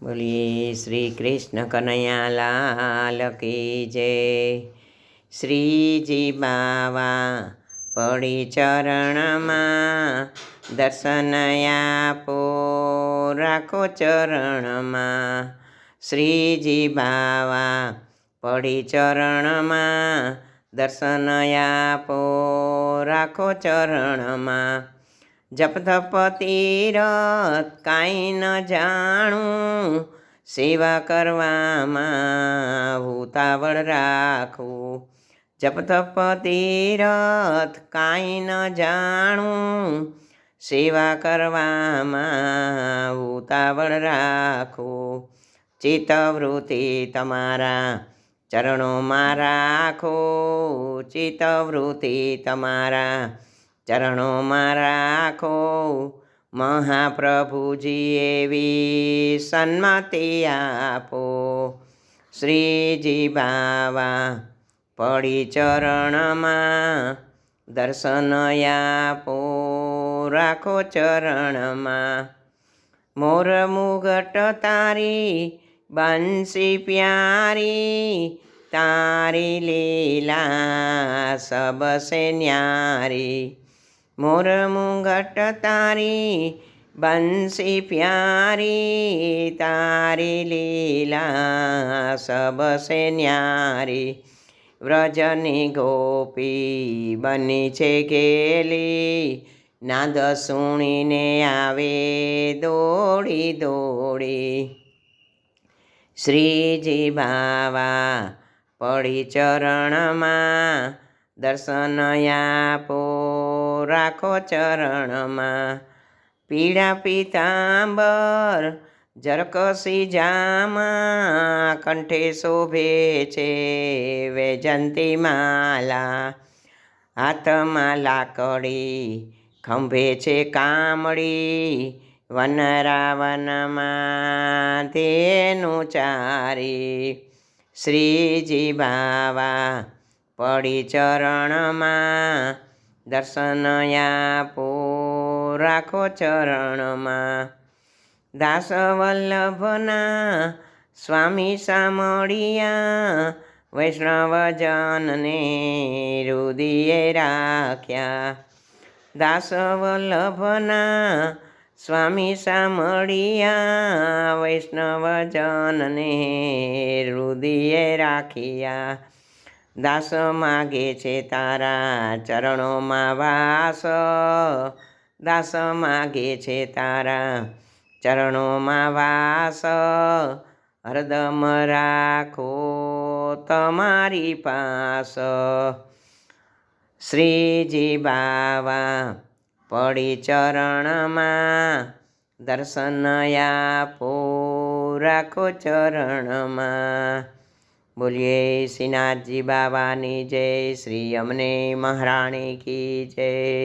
बोलिए श्री कृष्ण कन्हैया लाल की जय। श्रीजी बावा पड़ी चरण में दर्शन आपो राखो चरण में। श्रीजी बावा पड़ी चरण में दर्शन आपो राखो चरण में। जप तप तीरथ काई न जाणूं सेवा करवामां उतावળ રાખું। जप तप तीरथ काई न जाणूं सेवा करवामां उतावળ રાખું। चित्तवृत्ति तमारा चरणोमां राखो, चित्तवृत्ति तमारा चरणोमां राखो। महाप्रभुजी एवी सन्मति आपो। श्रीजी बावा पड़ी चरण में दर्शन आपो राखो चरण में। मोर मुगट तारी बंसी प्यारी तारी लीला सबसे न्यारी। मोर मुगट तारी बंसी प्यारी तारी लीला सबसे न्यारी। व्रजनी गोपी बनी छे गेली नाद सुणीने आवे दौड़ी दौड़ी। श्रीजी बावा पड़ी चरण में दर्शन आपो राखो चरण में। पीड़ा पीतांबर जरकसी जामा कंठे शोभे छे वैजंती माला। हाथमां लाकड़ी खंभे छे कामड़ी वनरावनमा धेनु चारी। श्रीजी बावा पड़ी चरण में दर्शन आपो राखो चरण में। दास वल्लभना स्वामी सामळिया वैष्णव जनने हृदये राख्या। दास वल्लभना स्वामी सामळिया वैष्णव जनने हृदये राखिया। दास मागे छे तारा चरणों में वास, दास मागे छे तारा चरणों में वास। हरदम राखो तमारी पास। श्रीजी बावा पड़ी चरण में दर्शन आपो राखो चरण में। बोलिए श्रीनाथ जी बाबा नी जय, श्री अमने महाराणी की जय।